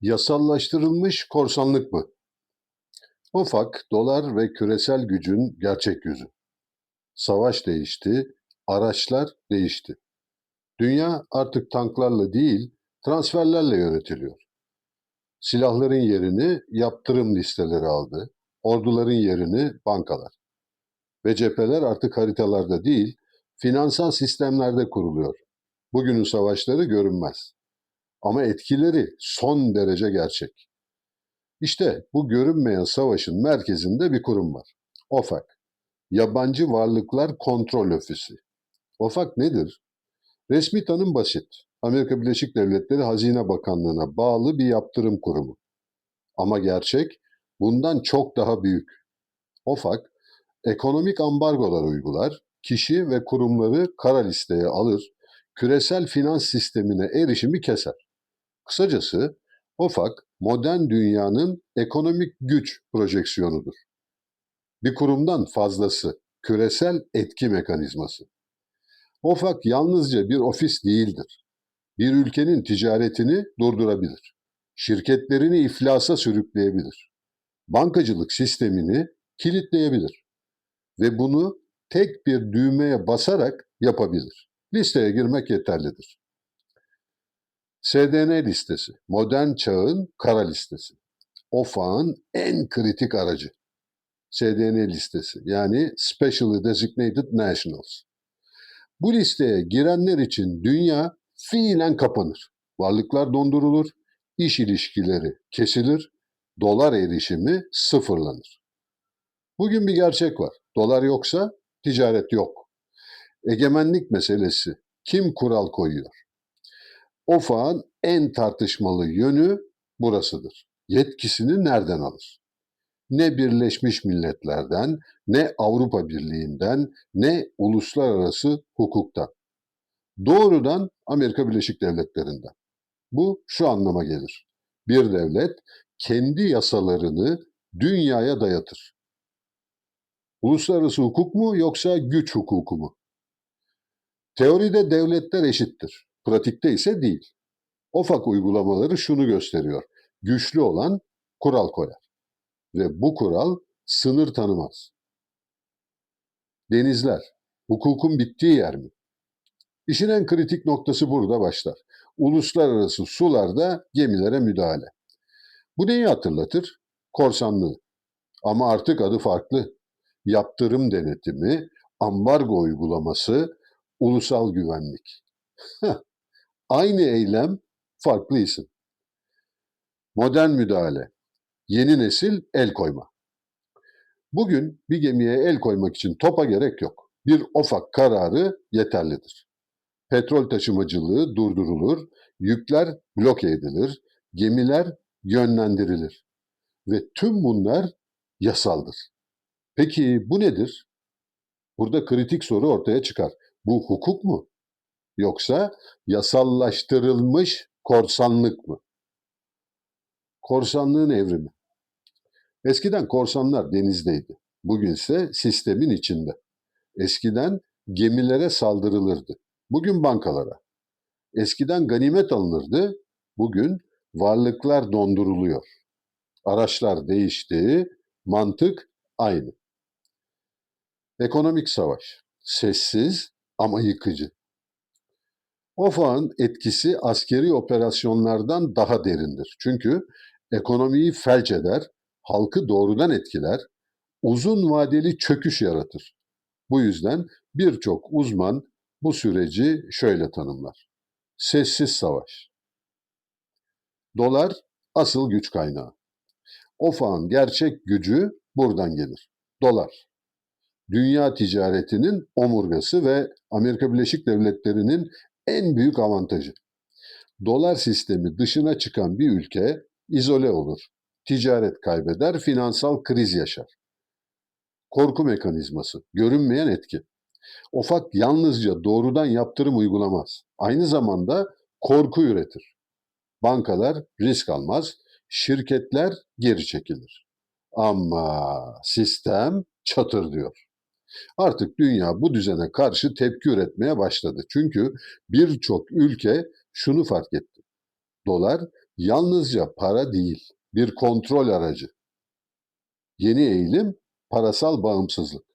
Yasallaştırılmış korsanlık mı? OFAK, dolar ve küresel gücün gerçek yüzü. Savaş değişti, araçlar değişti. Dünya artık tanklarla değil, transferlerle yönetiliyor. Silahların yerini yaptırım listeleri aldı. Orduların yerini bankalar. Ve cepheler artık haritalarda değil, finansal sistemlerde kuruluyor. Bugünün savaşları görünmez. Ama etkileri son derece gerçek. İşte bu görünmeyen savaşın merkezinde bir kurum var. OFAK, Yabancı Varlıklar Kontrol Ofisi. OFAK nedir? Resmi tanım basit. Amerika Birleşik Devletleri Hazine Bakanlığı'na bağlı bir yaptırım kurumu. Ama gerçek bundan çok daha büyük. OFAK, ekonomik ambargolar uygular, kişi ve kurumları kara listeye alır, küresel finans sistemine erişimi keser. Kısacası OFAK, modern dünyanın ekonomik güç projeksiyonudur. Bir kurumdan fazlası, küresel etki mekanizması. OFAK yalnızca bir ofis değildir. Bir ülkenin ticaretini durdurabilir. Şirketlerini iflasa sürükleyebilir. Bankacılık sistemini kilitleyebilir. Ve bunu tek bir düğmeye basarak yapabilir. Listeye girmek yeterlidir. SDN listesi, modern çağın kara listesi. OFAK'ın en kritik aracı. SDN listesi yani Specially Designated Nationals. Bu listeye girenler için dünya fiilen kapanır. Varlıklar dondurulur, iş ilişkileri kesilir, dolar erişimi sıfırlanır. Bugün bir gerçek var. Dolar yoksa ticaret yok. Egemenlik meselesi. Kim kural koyuyor? OFAK'ın en tartışmalı yönü burasıdır. Yetkisini nereden alır? Ne Birleşmiş Milletler'den, ne Avrupa Birliği'nden, ne uluslararası hukuktan. Doğrudan Amerika Birleşik Devletleri'nden. Bu şu anlama gelir. Bir devlet kendi yasalarını dünyaya dayatır. Uluslararası hukuk mu yoksa güç hukuku mu? Teoride devletler eşittir. Pratikte ise değil. OFAK uygulamaları şunu gösteriyor. Güçlü olan kural koyar ve bu kural sınır tanımaz. Denizler, hukukun bittiği yer mi? İşin en kritik noktası burada başlar. Uluslararası sularda gemilere müdahale. Bu neyi hatırlatır? Korsanlığı. Ama artık adı farklı. Yaptırım denetimi, ambargo uygulaması, ulusal güvenlik. Aynı eylem, farklı isim. Modern müdahale, yeni nesil el koyma. Bugün bir gemiye el koymak için topa gerek yok. Bir OFAK kararı yeterlidir. Petrol taşımacılığı durdurulur, yükler bloke edilir, gemiler yönlendirilir ve tüm bunlar yasaldır. Peki bu nedir? Burada kritik soru ortaya çıkar. Bu hukuk mu? Yoksa yasallaştırılmış korsanlık mı? Korsanlığın evrimi. Eskiden korsanlar denizdeydi. Bugünse sistemin içinde. Eskiden gemilere saldırılırdı. Bugün bankalara. Eskiden ganimet alınırdı. Bugün varlıklar donduruluyor. Araçlar değişti, mantık aynı. Ekonomik savaş. Sessiz ama yıkıcı. OFAK'ın etkisi askeri operasyonlardan daha derindir. Çünkü ekonomiyi felç eder, halkı doğrudan etkiler, uzun vadeli çöküş yaratır. Bu yüzden birçok uzman bu süreci şöyle tanımlar. Sessiz savaş. Dolar asıl güç kaynağı. OFAK'ın gerçek gücü buradan gelir. Dolar. Dünya ticaretinin omurgası ve Amerika Birleşik Devletleri'nin en büyük avantajı. Dolar sistemi dışına çıkan bir ülke izole olur. Ticaret kaybeder, finansal kriz yaşar. Korku mekanizması, görünmeyen etki. OFAK yalnızca doğrudan yaptırım uygulamaz. Aynı zamanda korku üretir. Bankalar risk almaz, şirketler geri çekilir. Ama sistem çatır diyor. Artık dünya bu düzene karşı tepki üretmeye başladı. Çünkü birçok ülke şunu fark etti. Dolar Yalnızca para değil, bir kontrol aracı. Yeni eğilim, parasal bağımsızlık.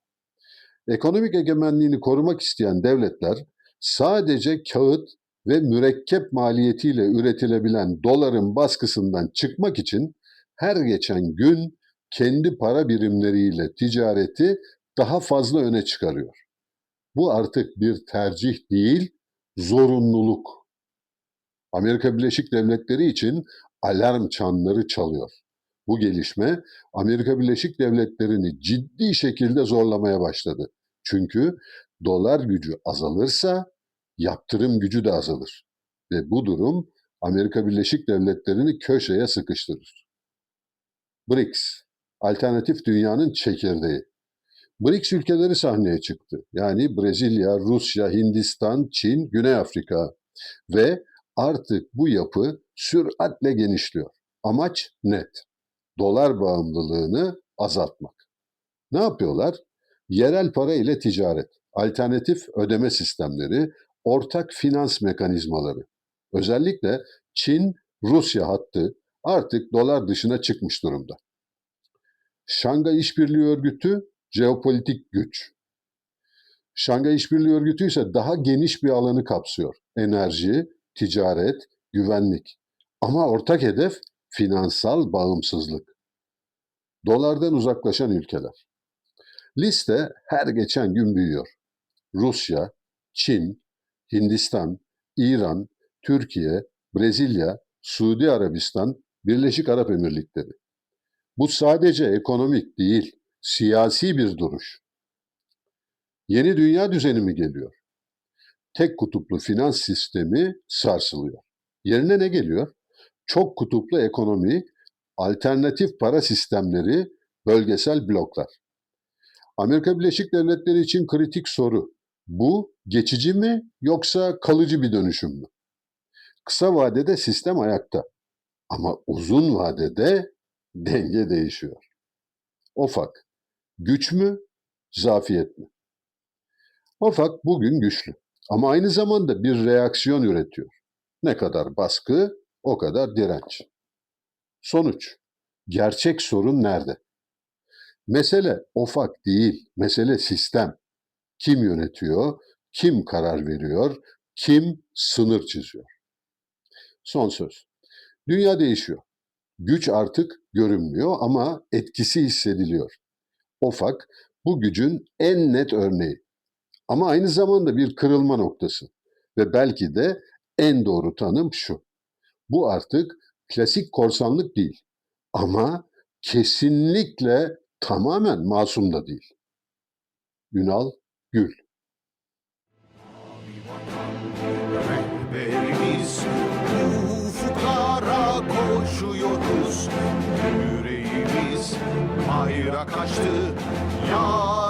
Ekonomik egemenliğini korumak isteyen devletler sadece kağıt ve mürekkep maliyetiyle üretilebilen doların baskısından çıkmak için her geçen gün kendi para birimleriyle ticareti daha fazla öne çıkarıyor. Bu artık bir tercih değil, zorunluluk. Amerika Birleşik Devletleri için alarm çanları çalıyor. Bu gelişme Amerika Birleşik Devletleri'ni ciddi şekilde zorlamaya başladı. Çünkü dolar gücü azalırsa yaptırım gücü de azalır. Ve bu durum Amerika Birleşik Devletleri'ni köşeye sıkıştırır. BRICS, alternatif dünyanın çekirdeği. BRICS ülkeleri sahneye çıktı. Yani Brezilya, Rusya, Hindistan, Çin, Güney Afrika ve artık bu yapı süratle genişliyor. Amaç net. Dolar bağımlılığını azaltmak. Ne yapıyorlar? Yerel para ile ticaret, alternatif ödeme sistemleri, ortak finans mekanizmaları. Özellikle Çin-Rusya hattı artık dolar dışına çıkmış durumda. Şangay İşbirliği Örgütü jeopolitik güç. Şangay İşbirliği Örgütü ise daha geniş bir alanı kapsıyor. Enerji, ticaret, güvenlik. Ama ortak hedef finansal bağımsızlık. Dolardan uzaklaşan ülkeler. Liste her geçen gün büyüyor. Rusya, Çin, Hindistan, İran, Türkiye, Brezilya, Suudi Arabistan, Birleşik Arap Emirlikleri. Bu sadece ekonomik değil, siyasi bir duruş. Yeni dünya düzeni mi geliyor? Tek kutuplu finans sistemi sarsılıyor. Yerine ne geliyor? Çok kutuplu ekonomi, alternatif para sistemleri, bölgesel bloklar. Amerika Birleşik Devletleri için kritik soru. Bu geçici mi yoksa kalıcı bir dönüşüm mü? Kısa vadede sistem ayakta ama uzun vadede denge değişiyor. OFAK, güç mü, zafiyet mi? OFAK bugün güçlü ama aynı zamanda bir reaksiyon üretiyor. Ne kadar baskı, o kadar direnç. Sonuç, gerçek sorun nerede? Mesele OFAK değil, mesele sistem. Kim yönetiyor, kim karar veriyor, kim sınır çiziyor? Son söz. Dünya değişiyor. Güç artık görünmüyor ama etkisi hissediliyor. OFAK bu gücün en net örneği. Ama aynı zamanda bir kırılma noktası. Ve belki de en doğru tanım şu. Bu artık klasik korsanlık değil. Ama kesinlikle tamamen masum da değil. Ünal Gül. Rehberimiz ufuklara koşuyoruz. Yüreğimiz bayrak açtı. Ya